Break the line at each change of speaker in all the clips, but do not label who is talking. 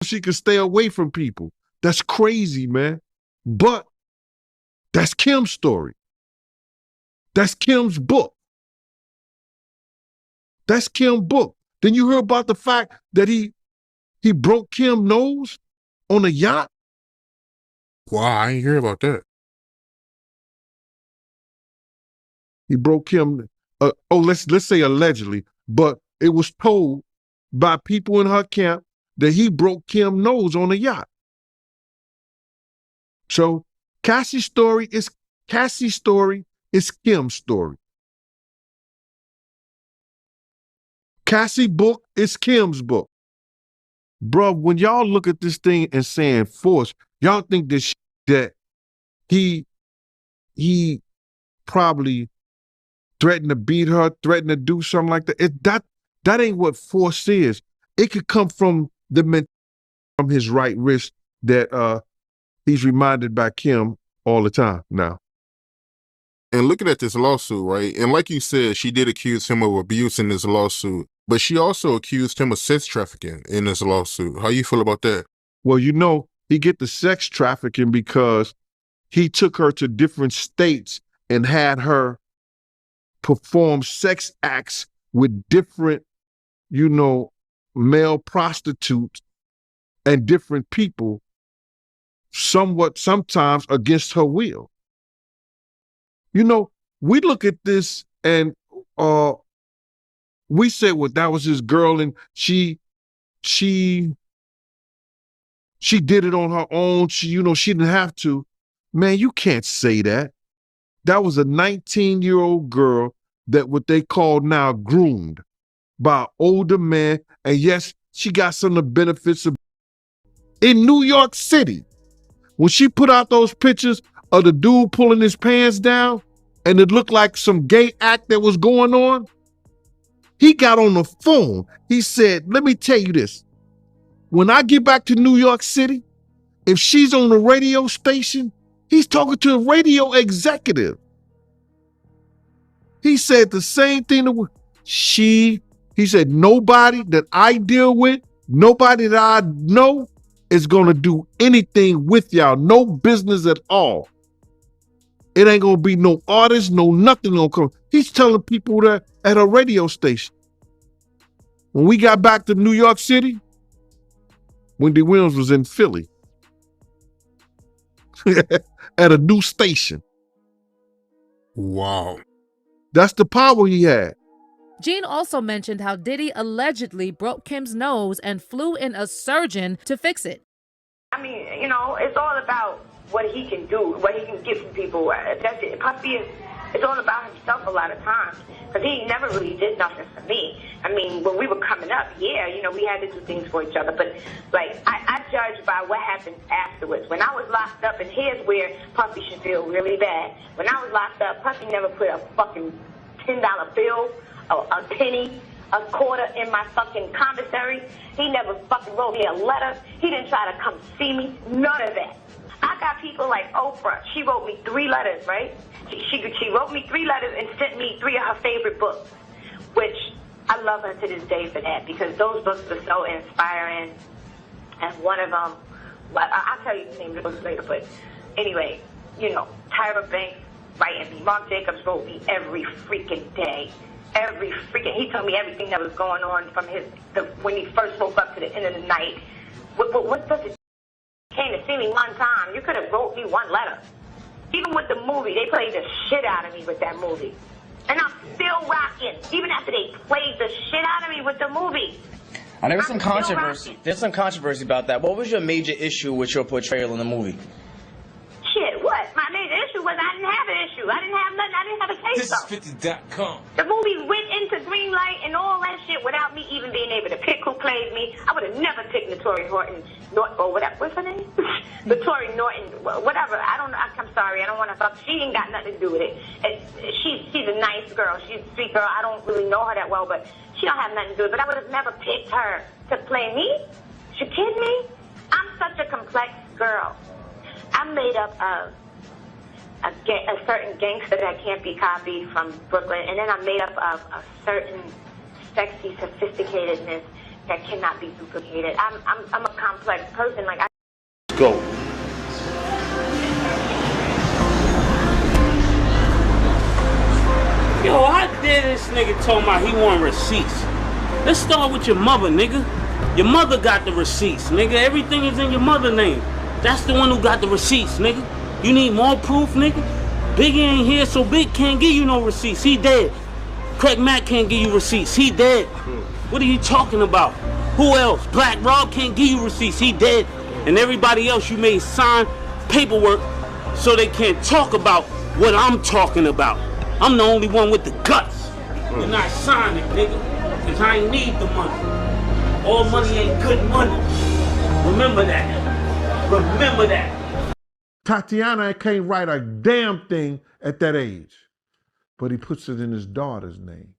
she could stay away from people. That's crazy, man. But that's Kim's story. That's Kim's book. That's Kim's book. Then you hear about the fact that he broke Kim's nose on a yacht?
Wow, I ain't hear about that.
He broke Kim, let's say allegedly, but it was told by people in her camp that he broke Kim's nose on a yacht. So Cassie's story is Kim's story. Cassie's book is Kim's book. Bruh, when y'all look at this thing and saying force, y'all think that he probably threatened to beat her, threatened to do something like that. That ain't what force is. It could come from from his right wrist that he's reminded by Kim all the time now.
And looking at this lawsuit, right? And like you said, she did accuse him of abuse in this lawsuit, but she also accused him of sex trafficking in this lawsuit. How you feel about that?
Well, he get the sex trafficking because he took her to different states and had her perform sex acts with different, male prostitutes and different people, sometimes against her will. We look at this and we say, well, that was his girl and she did it on her own. She didn't have to. Man, you can't say that. That was a 19-year-old girl that what they call now groomed by an older man. And yes, she got some of the benefits of in New York City. When she put out those pictures of the dude pulling his pants down and it looked like some gay act that was going on, he got on the phone. He said, let me tell you this. When I get back to New York City, if she's on the radio station, he's talking to a radio executive. He said the same thing to he said, nobody that I deal with, nobody that I know is going to do anything with y'all. No business at all. It ain't going to be no artist, no nothing going to come. He's telling people that at a radio station. When we got back to New York City, Wendy Williams was in Philly at a new station.
Wow.
That's the power he had.
Gene also mentioned how Diddy allegedly broke Kim's nose and flew in a surgeon to fix it.
I mean, it's all about what he can do, what he can give to people. That's it. Puffy it's all about himself a lot of times, because he never really did nothing for me. I mean, when we were coming up, yeah, we had to do things for each other, but I judge by what happened afterwards. When I was locked up, and here's where Puffy should feel really bad. When I was locked up, Puffy never put a fucking $10 bill, a penny, a quarter in my fucking commissary. He never fucking wrote me a letter. He didn't try to come see me. None of that. I got people like Oprah. She wrote me 3 letters, right? She wrote me 3 letters and sent me 3 of her favorite books, which I love her to this day for that, because those books were so inspiring. And one of them, I'll tell you the name of the books later, but anyway, Tyra Banks writing me. Mark Jacobs wrote me every freaking day. He told me everything that was going on from when he first woke up to the end of the night. What does it came to see me one time? You could have wrote me 1 letter. Even with the movie, they played the shit out of me with that movie. And I'm still rocking, even after they played the shit out of me with the movie.
There was some controversy. There's some controversy about that. What was your major issue with your portrayal in the movie?
Shit, what? My major issue was I didn't have an issue. I didn't have nothing. I didn't have a case.
This is 50.com.
The movie went into green light and all that shit without me even being able to pick who played me. I would have never picked Notori Norton, or whatever. What's her name? Notori Norton, whatever. I'm sorry. I don't want to fuck. She ain't got nothing to do with it. She's a nice girl. She's a sweet girl. I don't really know her that well, but she don't have nothing to do with it. But I would have never picked her to play me. You kidding me? I'm such a complex girl. I'm made up of a certain gangster that can't be copied from Brooklyn, and then I'm made up of a certain sexy sophisticatedness that cannot be duplicated. I'm a complex person. Like,
Let's go. Yo, how dare this nigga told me he want receipts? Let's start with your mother, nigga. Your mother got the receipts, nigga. Everything is in your mother's name. That's the one who got the receipts, nigga. You need more proof, nigga? Biggie ain't here, so Big can't give you no receipts. He dead. Craig Mack can't give you receipts. He dead. What are you talking about? Who else? Black Rob can't give you receipts. He dead. And everybody else you made sign paperwork so they can't talk about what I'm talking about. I'm the only one with the guts. You're not signing, nigga, because I ain't need the money. All money ain't good money. Remember that. Remember that.
Tatiana can't write a damn thing at that age, but he puts it in his daughter's name.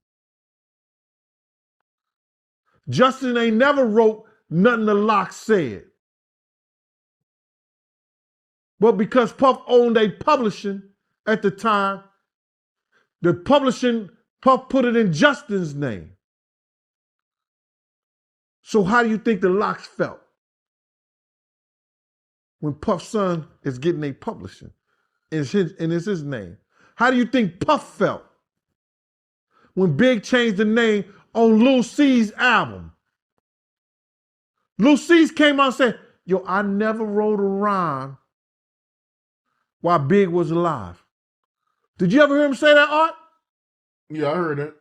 Justin ain't never wrote nothing the Lox said. But because Puff owned a publishing at the time, the publishing, Puff put it in Justin's name. So how do you think the Lox felt when Puff's son is getting a publishing and it's his name? How do you think Puff felt when Big changed the name on Lil C's album? Lil C's came out and said, yo, I never wrote a rhyme while Big was alive. Did you ever hear him say that, Art?
Yeah, I heard that.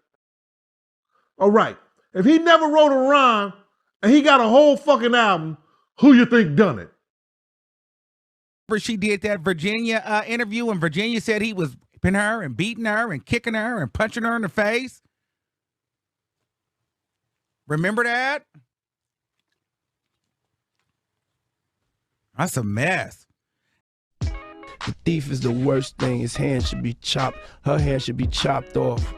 All right. If he never wrote a rhyme and he got a whole fucking album, who you think done it?
She did that Virginia interview, and Virginia said he was whipping her and beating her and kicking her and punching her in the face. Remember that? That's a mess.
The thief is the worst thing. His hand should be chopped. Her hand should be chopped off.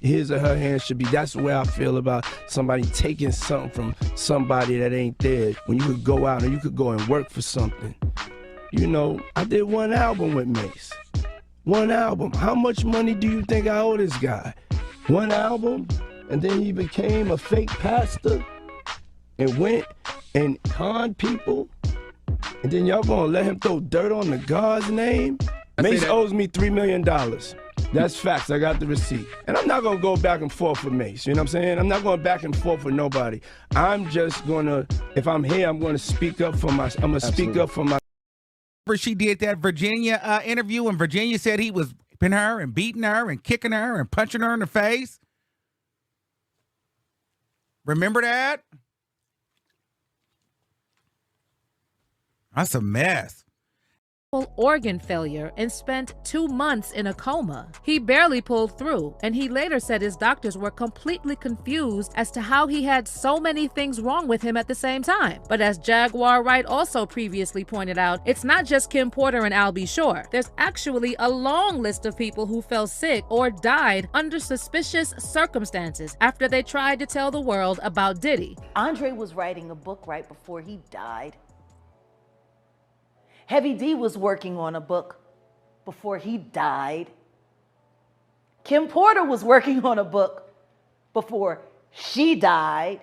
His or her hand should be. That's the way I feel about somebody taking something from somebody that ain't there. When you could go out and you could go and work for something. You know, I did one album with Mace. One album. How much money do you think I owe this guy? One album? And then he became a fake pastor and went and conned people. And then y'all gonna let him throw dirt on the God's name? Mace owes me $3 million. That's facts. I got the receipt. And I'm not gonna go back and forth with Mace. You know what I'm saying? I'm not going back and forth with nobody. I'm just gonna, if I'm here, I'm gonna speak up for my, I'm gonna speak up for my.
She did that Virginia interview, and Virginia said he was whipping her and beating her and kicking her and punching her in the face. Remember that? That's a mess.
Organ failure and spent 2 months in a coma. He barely pulled through, and he later said his doctors were completely confused as to how he had so many things wrong with him at the same time. But as Jaguar Wright also previously pointed out, it's not just Kim Porter and Al B. Shore. There's actually a long list of people who fell sick or died under suspicious circumstances after they tried to tell the world about Diddy.
Andre was writing a book right before he died. Heavy D was working on a book before he died. Kim Porter was working on a book before she died.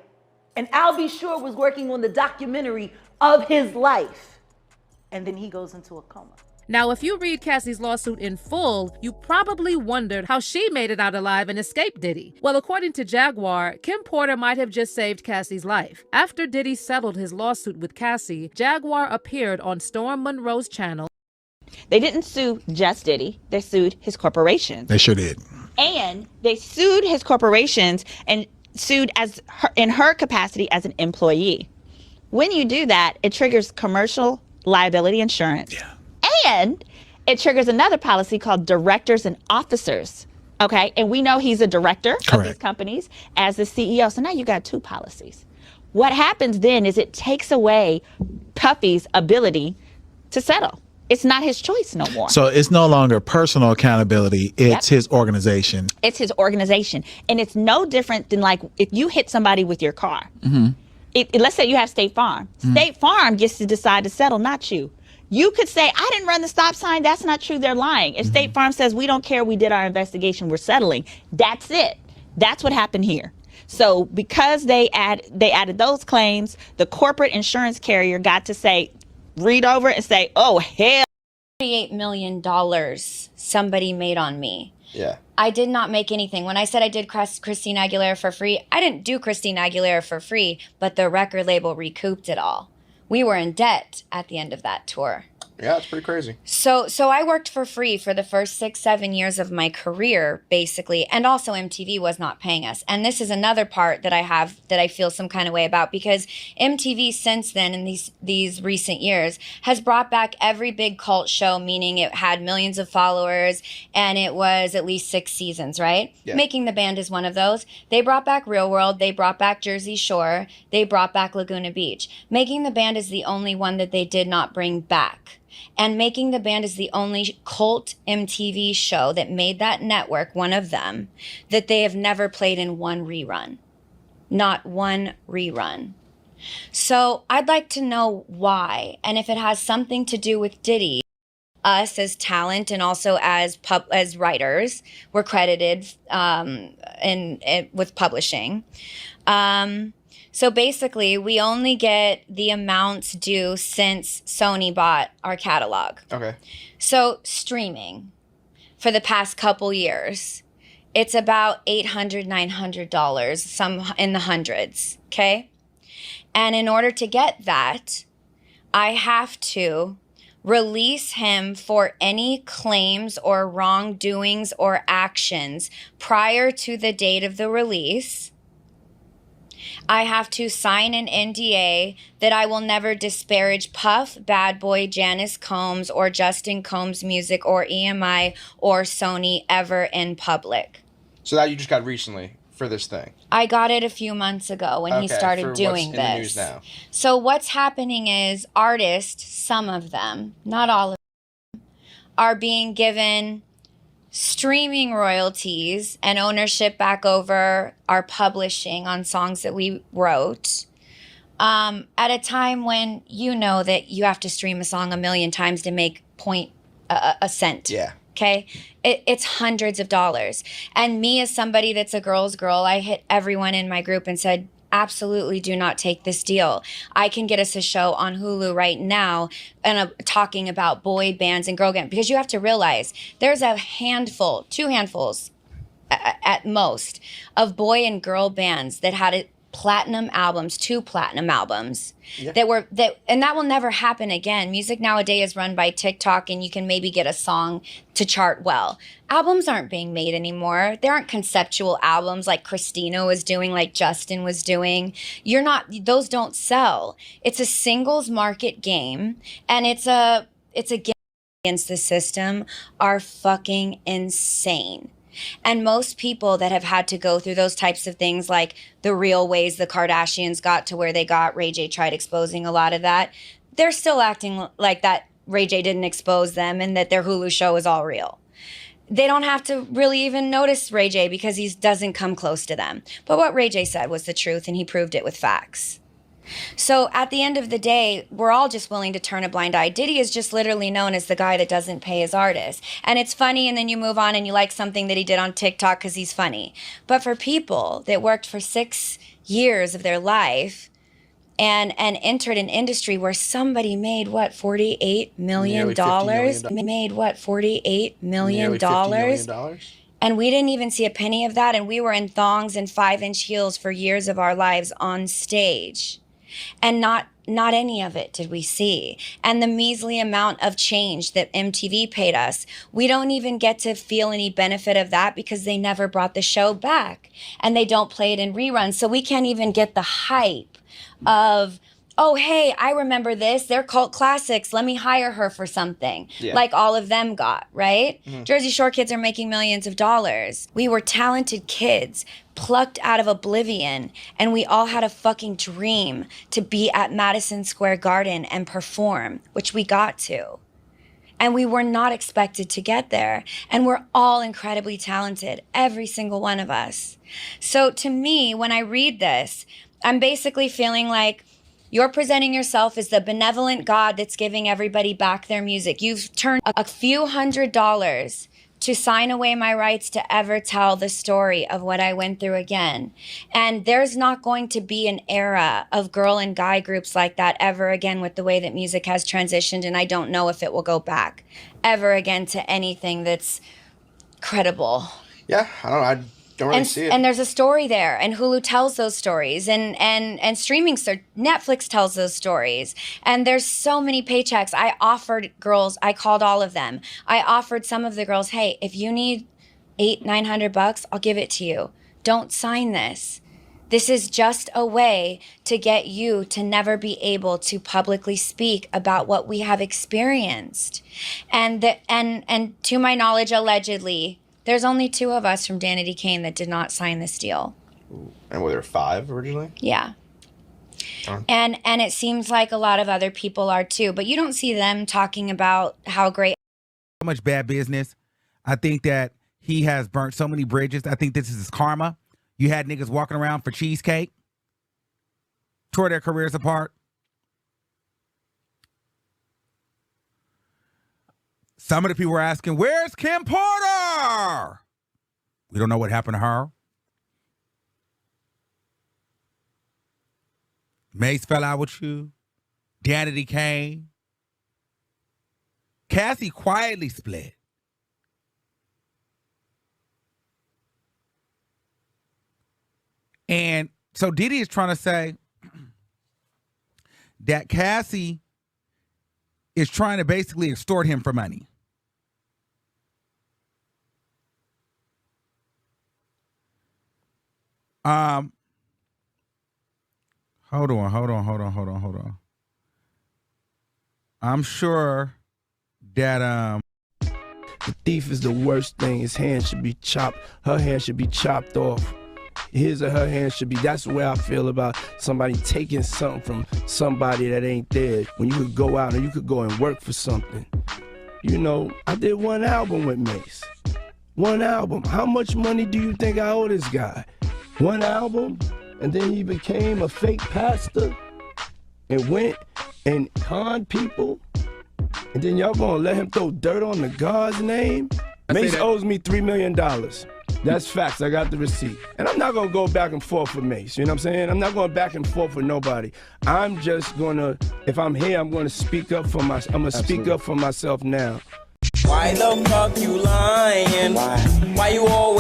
And Al B. Shore was working on the documentary of his life. And then he goes into a coma.
Now, if you read Cassie's lawsuit in full, you probably wondered how she made it out alive and escaped Diddy. Well, according to Jaguar, Kim Porter might have just saved Cassie's life. After Diddy settled his lawsuit with Cassie, Jaguar appeared on Storm Monroe's channel.
They didn't sue just Diddy, they sued his corporations.
They sure did.
And they sued his corporations and sued in her capacity as an employee. When you do that, it triggers commercial liability insurance.
Yeah.
And it triggers another policy called directors and officers. Okay. And we know he's a director of these companies as the CEO. So now you got two policies. What happens then is it takes away Puffy's ability to settle. It's not his choice no more.
So it's no longer personal accountability. It's his organization.
It's his organization. And it's no different than like if you hit somebody with your car. Mm-hmm. Let's say you have State Farm. Mm-hmm. State Farm gets to decide to settle, not you. You could say, I didn't run the stop sign. That's not true. They're lying. If State Farm says, we don't care, we did our investigation, we're settling. That's it. That's what happened here. So because they added those claims, the corporate insurance carrier got to say, read over it and say, oh, hell.
$38 million somebody made on me.
Yeah.
I did not make anything. When I said I did Christina Aguilera for free, I didn't do Christina Aguilera for free, but the record label recouped it all. We were in debt at the end of that tour.
Yeah, it's pretty crazy.
So I worked for free for the first 6-7 years of my career, basically. And also MTV was not paying us. And this is another part that I have that I feel some kind of way about, because MTV since then, in these recent years, has brought back every big cult show, meaning it had millions of followers and it was at least 6 seasons, right?
Yeah.
Making the Band is one of those. They brought back Real World. They brought back Jersey Shore. They brought back Laguna Beach. Making the Band is the only one that they did not bring back. And Making the Band is the only cult MTV show that made that network, one of them, that they have never played in one rerun. Not one rerun. So I'd like to know why, and if it has something to do with Diddy. Us as talent and also as writers were credited with publishing. So basically, we only get the amounts due since Sony bought our catalog.
Okay.
So streaming for the past couple years, it's about $800, $900, some in the hundreds, okay? And in order to get that, I have to release him for any claims or wrongdoings or actions prior to the date of the release. I have to sign an NDA that I will never disparage Puff, Bad Boy, Janice Combs, or Justin Combs' music, or EMI, or Sony ever in public.
So that you just got recently for this thing?
I got it a few months ago when he started doing
what's
this.
in the news now?
So what's happening is artists, some of them, not all of them, are being given streaming royalties and ownership back over our publishing on songs that we wrote at a time when you know that you have to stream a song 1 million times to make a cent.
Yeah.
Okay? It's hundreds of dollars. And me, as somebody that's a girl's girl, I hit everyone in my group and said, absolutely do not take this deal. I can get us a show on Hulu right now and talking about boy bands and girl bands, because you have to realize there's a handful, 2 handfuls at most, of boy and girl bands that had platinum albums, 2 platinum albums. Yeah. And that will never happen again. Music nowadays is run by TikTok, and you can maybe get a song to chart well. Albums aren't being made anymore. There aren't conceptual albums like Christina was doing, like Justin was doing. Those don't sell. It's a singles market game, and it's a game against the system are fucking insane. And most people that have had to go through those types of things, like the real ways the Kardashians got to where they got, Ray J tried exposing a lot of that, they're still acting like that Ray J didn't expose them and that their Hulu show is all real. They don't have to really even notice Ray J because he doesn't come close to them. But what Ray J said was the truth, and he proved it with facts. So at the end of the day, we're all just willing to turn a blind eye. Diddy is just literally known as the guy that doesn't pay his artists. And it's funny, and then you move on and you like something that he did on TikTok because he's funny. But for people that worked for 6 years of their life and entered an industry where somebody made, what, $48 million? Made, what, $48 million?
Nearly $50 million?
And we didn't even see a penny of that, and we were in thongs and 5-inch heels for years of our lives on stage. And not any of it did we see. And the measly amount of change that MTV paid us, we don't even get to feel any benefit of that because they never brought the show back. And they don't play it in reruns. So we can't even get the hype of, oh, hey, I remember this. They're cult classics. Let me hire her for something. Yeah. Like all of them got, right? Mm-hmm. Jersey Shore kids are making millions of dollars. We were talented kids plucked out of oblivion, and we all had a fucking dream to be at Madison Square Garden and perform, which we got to. And we were not expected to get there. And we're all incredibly talented, every single one of us. So to me, when I read this, I'm basically feeling like you're presenting yourself as the benevolent God that's giving everybody back their music. You've turned a few $100 to sign away my rights to ever tell the story of what I went through again. And there's not going to be an era of girl and guy groups like that ever again with the way that music has transitioned, and I don't know if it will go back ever again to anything that's credible.
Yeah, I don't know. I don't really see it.
And there's a story there, and Hulu tells those stories, and streaming, Netflix tells those stories, and there's so many paychecks. I offered girls, I called all of them. I offered some of the girls, hey, if you need $800-900, I'll give it to you. Don't sign this. This is just a way to get you to never be able to publicly speak about what we have experienced. And to my knowledge, allegedly, there's only 2 of us from Danity Kane that did not sign this deal.
And were there 5 originally?
Yeah. And it seems like a lot of other people are too, but you don't see them talking about how great.
So much bad business. I think that he has burnt so many bridges. I think this is his karma. You had niggas walking around for cheesecake, tore their careers apart. Some of the people were asking, where's Kim Porter? We don't know what happened to her. Mace fell out with you. Danity Kane. Cassie quietly split. And so Diddy is trying to say that Cassie is trying to basically extort him for money. Hold on. I'm sure that
the thief is the worst thing. His hand should be chopped. Her hand should be chopped off. His or her hand should be. That's the way I feel about somebody taking something from somebody that ain't there. When you could go out and you could go and work for something. You know, I did 1 album with Mace. 1 album. How much money do you think I owe this guy? 1 album? And then he became a fake pastor and went and conned people. And then y'all gonna let him throw dirt on the God's name? Mace owes me $3 million. That's facts. I got the receipt. And I'm not gonna go back and forth with Mace. You know what I'm saying? I'm not going back and forth with nobody. I'm just gonna, if I'm here, I'm gonna speak up for myself. I'm gonna speak up for myself now.
Why the fuck you lying? Why you always